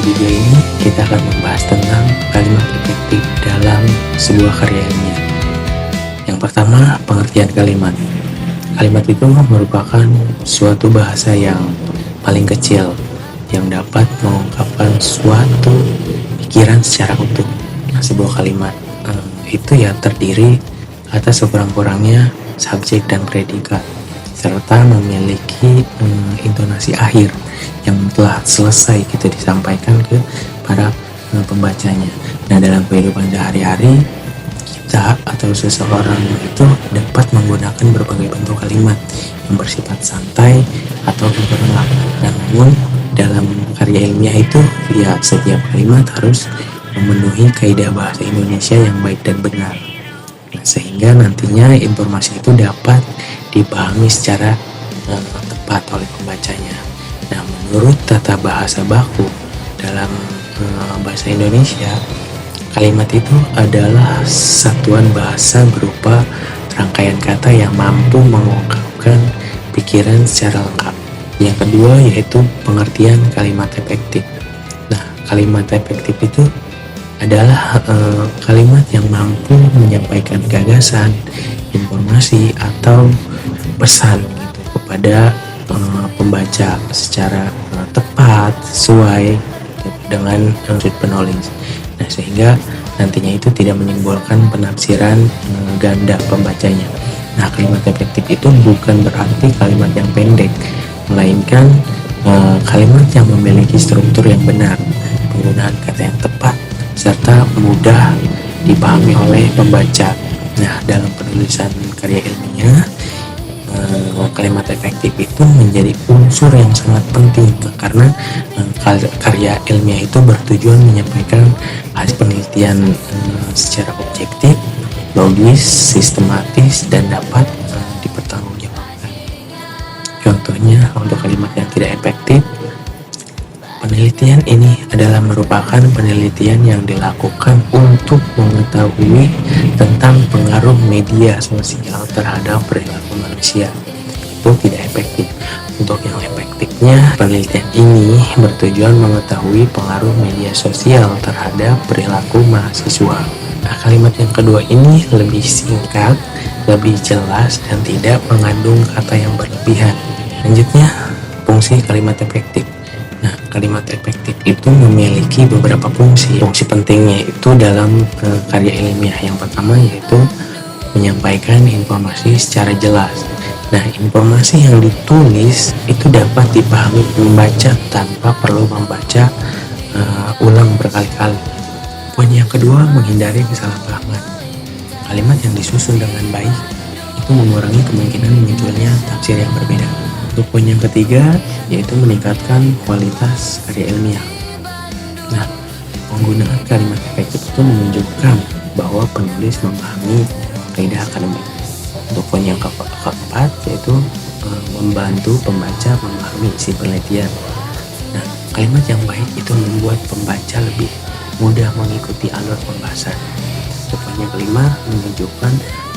Di video ini kita akan membahas tentang kalimat efektif dalam sebuah karya ilmiah. Yang pertama, pengertian kalimat. Kalimat itu merupakan suatu bahasa yang paling kecil yang dapat mengungkapkan suatu pikiran secara utuh. Nah, sebuah kalimat itu ya terdiri atas sekurang-kurangnya subjek dan predikat, serta memiliki intonasi akhir yang telah selesai gitu disampaikan ke para pembacanya. Nah, dalam kehidupan sehari-hari kita atau seseorang itu dapat menggunakan berbagai bentuk kalimat yang bersifat santai atau informal. Namun dalam karya ilmiah itu ya setiap kalimat harus memenuhi kaidah bahasa Indonesia yang baik dan benar. Nah, sehingga nantinya informasi itu dapat dipahami secara tepat oleh pembacanya. Nah, menurut tata bahasa baku dalam bahasa Indonesia, kalimat itu adalah satuan bahasa berupa rangkaian kata yang mampu mengungkapkan pikiran secara lengkap. Yang kedua yaitu pengertian kalimat efektif. Nah, kalimat efektif itu adalah kalimat yang mampu menyampaikan gagasan, informasi, atau pesan gitu kepada pembaca secara tepat sesuai dengan maksud penulis. Nah, sehingga nantinya itu tidak menimbulkan penafsiran ganda pembacanya. Nah, kalimat efektif itu bukan berarti kalimat yang pendek, melainkan kalimat yang memiliki struktur yang benar, penggunaan kata yang tepat, serta mudah dipahami oleh pembaca. Nah, dalam penulisan karya ilmiah, kalimat efektif itu menjadi unsur yang sangat penting karena karya ilmiah itu bertujuan menyampaikan hasil penelitian secara objektif, logis, sistematis, dan dapat dipertanggungjawabkan. Contohnya untuk kalimat yang tidak efektif, penelitian ini adalah merupakan penelitian yang dilakukan untuk mengetahui tentang pengaruh media sosial terhadap perilaku manusia. Itu tidak efektif. Untuk yang efektifnya, penelitian ini bertujuan mengetahui pengaruh media sosial terhadap perilaku mahasiswa. Nah, kalimat yang kedua ini lebih singkat, lebih jelas, dan tidak mengandung kata yang berlebihan. Selanjutnya, fungsi kalimat efektif. Nah, kalimat efektif itu memiliki beberapa fungsi. Fungsi pentingnya itu dalam karya ilmiah yang pertama yaitu menyampaikan informasi secara jelas. Nah, informasi yang ditulis itu dapat dipahami pembaca tanpa perlu membaca ulang berkali-kali. Poin yang kedua, menghindari kesalahpahaman. Kalimat yang disusun dengan baik itu mengurangi kemungkinan munculnya tafsir yang berbeda. Untuk poin yang ketiga yaitu meningkatkan kualitas karya ilmiah. Nah, penggunaan kalimat efektif itu menunjukkan bahwa penulis memahami kaidah akademik. Untuk poin yang keempat yaitu membantu pembaca memahami isi penelitian. Nah, kalimat yang baik itu membuat pembaca lebih mudah mengikuti alur pembahasan. Untuk poin yang kelima, menunjukkan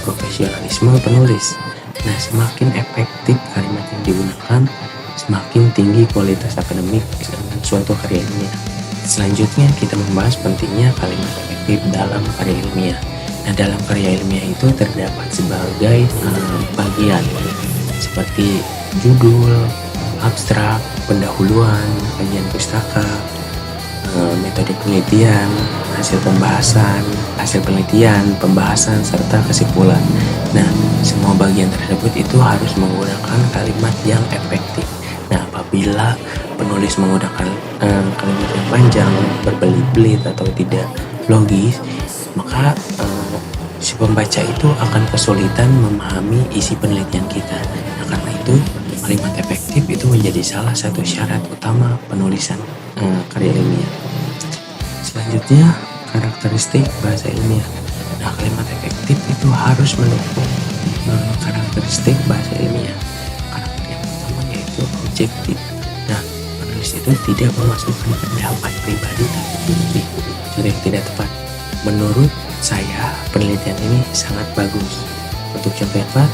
profesionalisme penulis. Nah, semakin efektif kalimat yang digunakan, semakin tinggi kualitas akademik suatu karya ilmiah. Selanjutnya kita membahas pentingnya kalimat efektif dalam karya ilmiah. Nah, dalam karya ilmiah itu terdapat sebagai bagian seperti judul, abstrak, pendahuluan, kajian pustaka, metode penelitian, hasil pembahasan, hasil penelitian, pembahasan, serta kesimpulan. Nah, semua bagian tersebut itu harus menggunakan kalimat yang efektif. Nah, apabila penulis menggunakan kalimat yang panjang, berbelit-belit, atau tidak logis, maka si pembaca itu akan kesulitan memahami isi penelitian kita. Nah, karena itu kalimat efektif itu menjadi salah satu syarat utama penulisan karya ilmiah. Selanjutnya, karakteristik bahasa ilmiah. Nah, kalimat efektif itu harus mendukung karakteristik bahasa ilmiah. Karakter yang pertama yaitu objektif. Nah, penulis itu tidak memasukkan pendapat pribadi tapi bukti. Contoh yang tidak tepat. Menurut saya, penelitian ini sangat bagus. Untuk contoh yang tepat,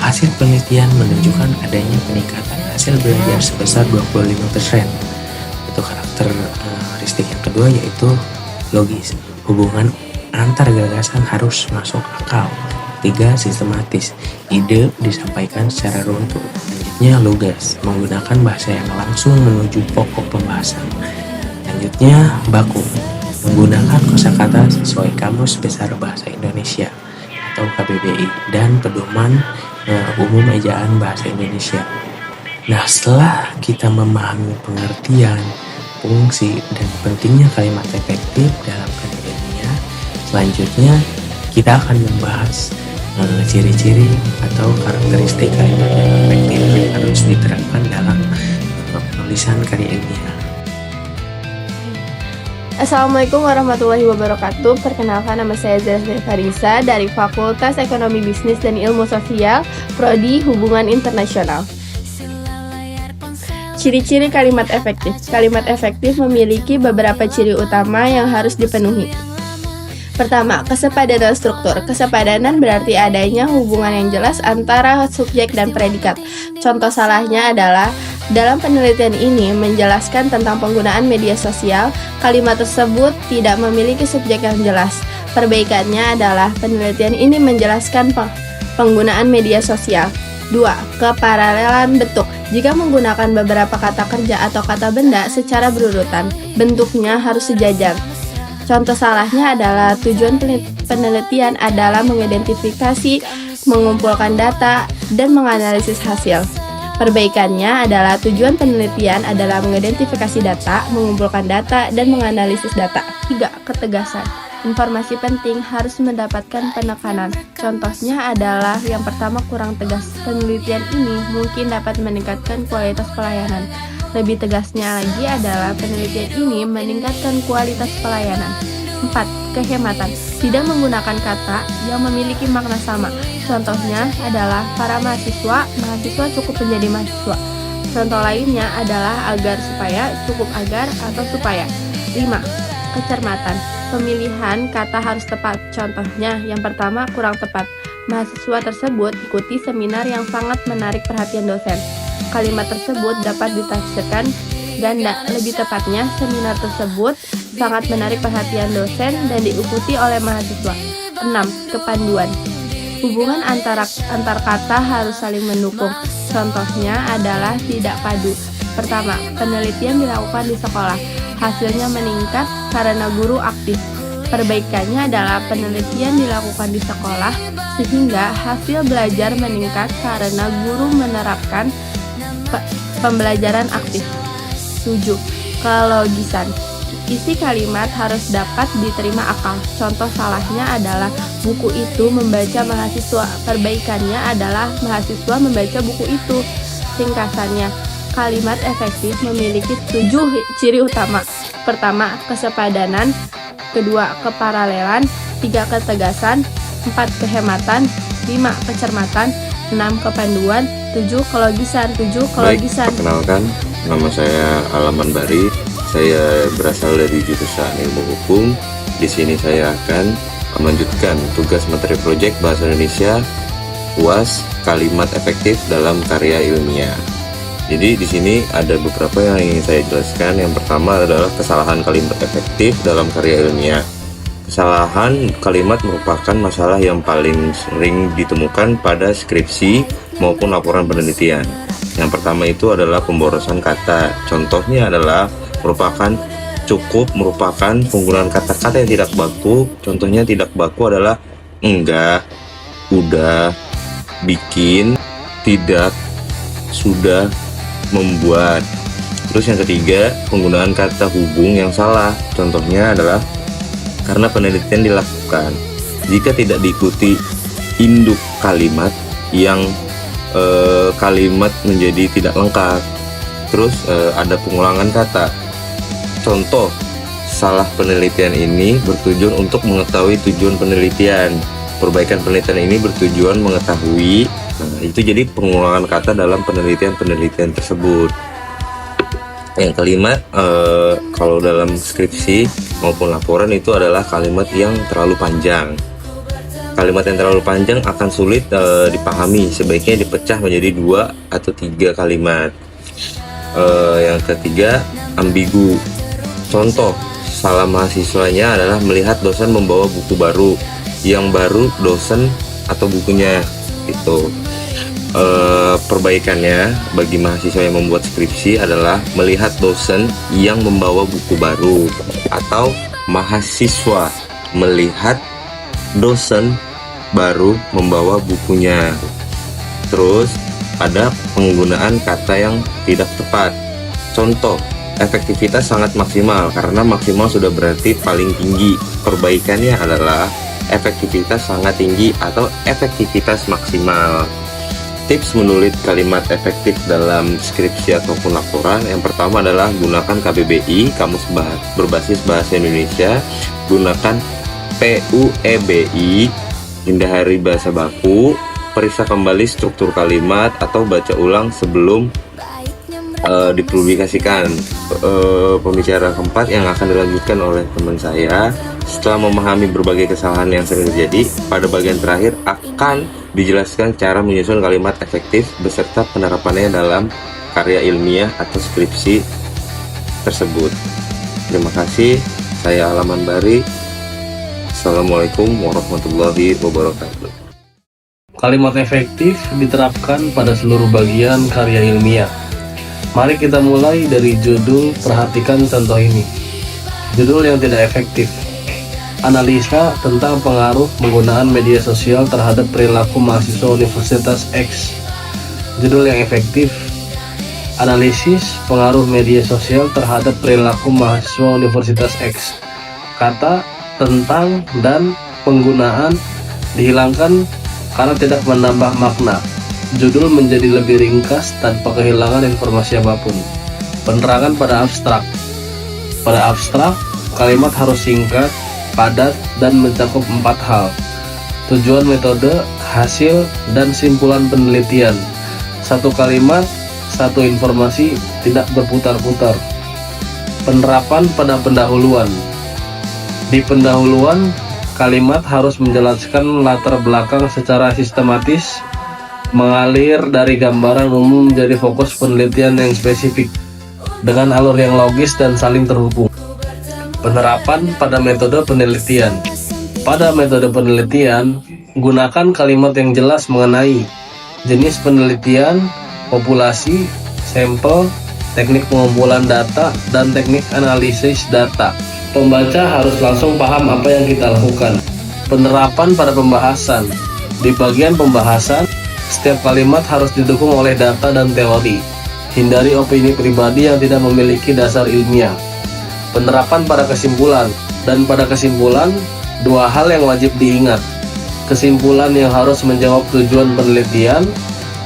hasil penelitian menunjukkan adanya peningkatan hasil belajar sebesar 25%. Untuk karakteristik yang kedua yaitu logis. Hubungan antar gagasan harus masuk akal. 3. Sistematis. Ide disampaikan secara runtuh. Selanjutnya lugas, menggunakan bahasa yang langsung menuju pokok pembahasan. Selanjutnya baku, menggunakan kosakata sesuai Kamus Besar Bahasa Indonesia atau KBBI dan pedoman umum ejaan bahasa Indonesia. Nah, setelah kita memahami pengertian, fungsi, dan pentingnya kalimat efektif dalam karya ilmiah, selanjutnya kita akan membahas ciri-ciri atau karakteristik kalimat yang efektif yang harus diterapkan dalam penulisan karya ilmiah. Assalamualaikum warahmatullahi wabarakatuh. Perkenalkan, nama saya Zazri Farisa dari Fakultas Ekonomi Bisnis dan Ilmu Sosial, Prodi Hubungan Internasional. Ciri-ciri kalimat efektif. Kalimat efektif memiliki beberapa ciri utama yang harus dipenuhi. Pertama, kesepadanan struktur. Kesepadanan berarti adanya hubungan yang jelas antara subjek dan predikat. Contoh salahnya adalah dalam penelitian ini menjelaskan tentang penggunaan media sosial, kalimat tersebut tidak memiliki subjek yang jelas. Perbaikannya adalah penelitian ini menjelaskan penggunaan media sosial. 2. Keparalelan bentuk. Jika menggunakan beberapa kata kerja atau kata benda secara berurutan, bentuknya harus sejajar. Contoh salahnya adalah tujuan penelitian adalah mengidentifikasi, mengumpulkan data, dan menganalisis hasil. Perbaikannya adalah tujuan penelitian adalah mengidentifikasi data, mengumpulkan data, dan menganalisis data. 3. Ketegasan. Informasi penting harus mendapatkan penekanan. Contohnya adalah yang pertama, kurang tegas. Penelitian ini mungkin dapat meningkatkan kualitas pelayanan. Lebih tegasnya lagi adalah penelitian ini meningkatkan kualitas pelayanan. 4. Kehematan. Tidak menggunakan kata yang memiliki makna sama. Contohnya adalah para mahasiswa cukup menjadi mahasiswa. Contoh lainnya adalah agar supaya, cukup agar, atau supaya. 5. Kecermatan. Pemilihan kata harus tepat. Contohnya, yang pertama, kurang tepat. Mahasiswa tersebut ikuti seminar yang sangat menarik perhatian dosen. Kalimat tersebut dapat ditafsirkan ganda. Lebih tepatnya, seminar tersebut sangat menarik perhatian dosen dan diikuti oleh mahasiswa. 6. Kepanduan. Hubungan antar kata harus saling mendukung. Contohnya adalah tidak padu. Pertama, penelitian dilakukan di sekolah. Hasilnya meningkat karena guru aktif. Perbaikannya adalah penelitian dilakukan di sekolah sehingga hasil belajar meningkat karena guru menerapkan pembelajaran aktif. 7. Kelogisan. Isi kalimat harus dapat diterima akal. Contoh salahnya adalah buku itu membaca mahasiswa. Perbaikannya adalah mahasiswa membaca buku itu. Ringkasannya, kalimat efektif memiliki 7 ciri utama. Pertama, kesepadanan. Kedua, keparalelan. 3. Ketegasan. 4. Kehematan. 5. Kecermatan. 6. Kepanduan. 7. Kelogisan. Baik, perkenalkan, nama saya Alaman Bari. Saya berasal dari jurusan Ilmu Hukum. Di sini saya akan melanjutkan tugas materi proyek Bahasa Indonesia UAS kalimat efektif dalam karya ilmiah. Jadi di sini ada beberapa yang ingin saya jelaskan. Yang pertama adalah kesalahan kalimat efektif dalam karya ilmiah. Kesalahan kalimat merupakan masalah yang paling sering ditemukan pada skripsi maupun laporan penelitian. Yang pertama itu adalah pemborosan kata. Contohnya adalah merupakan penggunaan kata-kata yang tidak baku. Contohnya tidak baku adalah enggak, udah, bikin, tidak, sudah, membuat. Terus yang ketiga, penggunaan kata hubung yang salah. Contohnya adalah karena penelitian dilakukan jika tidak diikuti induk kalimat yang kalimat menjadi tidak lengkap. Terus ada pengulangan kata. Contoh salah penelitian ini bertujuan untuk mengetahui tujuan penelitian. Perbaikan penelitian ini bertujuan mengetahui. Nah, itu jadi pengulangan kata dalam penelitian tersebut. Yang kelima, kalau dalam skripsi maupun laporan itu adalah kalimat yang terlalu panjang. Kalimat yang terlalu panjang akan sulit dipahami. Sebaiknya dipecah menjadi 2 atau 3 kalimat. Yang ketiga, ambigu. Contoh salah mahasiswanya adalah melihat dosen membawa buku baru, yang baru dosen atau bukunya itu. Perbaikannya bagi mahasiswa yang membuat skripsi adalah melihat dosen yang membawa buku baru, atau mahasiswa melihat dosen baru membawa bukunya. Terus ada penggunaan kata yang tidak tepat. Contoh, efektivitas sangat maksimal, karena maksimal sudah berarti paling tinggi. Perbaikannya adalah efektivitas sangat tinggi atau efektivitas maksimal. Tips menulis kalimat efektif dalam skripsi ataupun laporan. Yang pertama adalah gunakan KBBI, Kamus Berbasis Bahasa Indonesia. Gunakan PUEBI, hindari bahasa baku. Periksa kembali struktur kalimat atau baca ulang sebelum dipublikasikan. Pembicara keempat yang akan dilanjutkan oleh teman saya, setelah memahami berbagai kesalahan yang sering terjadi, pada bagian terakhir akan dijelaskan cara menyusun kalimat efektif beserta penerapannya dalam karya ilmiah atau skripsi tersebut. Terima kasih, saya Alaman Bari. Assalamualaikum warahmatullahi wabarakatuh. Kalimat efektif diterapkan pada seluruh bagian karya ilmiah. Mari kita mulai dari judul. Perhatikan contoh ini. Judul yang tidak efektif. Analisa tentang pengaruh penggunaan media sosial terhadap perilaku mahasiswa Universitas X. Judul yang efektif. Analisis pengaruh media sosial terhadap perilaku mahasiswa Universitas X. Kata tentang dan penggunaan dihilangkan karena tidak menambah makna. Judul menjadi lebih ringkas tanpa kehilangan informasi apapun. Penerangan pada abstrak. Pada abstrak, kalimat harus singkat, padat, dan mencakup 4 hal. Tujuan metode, hasil, dan simpulan penelitian. Satu kalimat, satu informasi, tidak berputar-putar. Penerapan pada pendahuluan. Di pendahuluan, kalimat harus menjelaskan latar belakang secara sistematis, mengalir dari gambaran umum menjadi fokus penelitian yang spesifik dengan alur yang logis dan saling terhubung. Penerapan pada metode penelitian. Pada metode penelitian, gunakan kalimat yang jelas mengenai jenis penelitian, populasi, sampel, teknik pengumpulan data, dan teknik analisis data. Pembaca harus langsung paham apa yang kita lakukan. Penerapan pada pembahasan. Di bagian pembahasan, setiap kalimat harus didukung oleh data dan teori. Hindari opini pribadi yang tidak memiliki dasar ilmiah. Penerapan pada kesimpulan. Dan pada kesimpulan, 2 hal yang wajib diingat. Kesimpulan yang harus menjawab tujuan penelitian,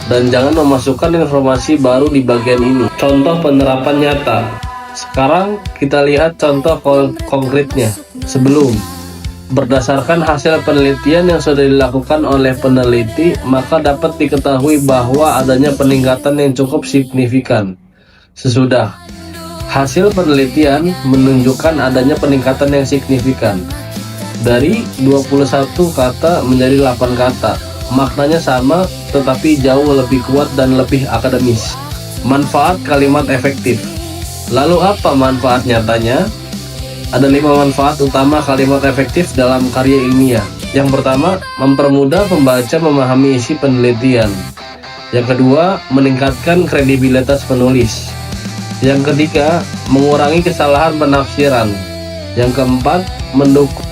dan jangan memasukkan informasi baru di bagian ini. Contoh penerapan nyata. Sekarang kita lihat contoh konkretnya. Sebelum, berdasarkan hasil penelitian yang sudah dilakukan oleh peneliti, maka dapat diketahui bahwa adanya peningkatan yang cukup signifikan. Sesudah, hasil penelitian menunjukkan adanya peningkatan yang signifikan. Dari 21 kata menjadi 8 kata. Maknanya sama, tetapi jauh lebih kuat dan lebih akademis. Manfaat kalimat efektif. Lalu apa manfaat nyatanya? Ada 5 manfaat utama kalimat efektif dalam karya ilmiah. Yang pertama, mempermudah pembaca memahami isi penelitian. Yang kedua, meningkatkan kredibilitas penulis. Yang ketiga, mengurangi kesalahan penafsiran. Yang keempat, mendukung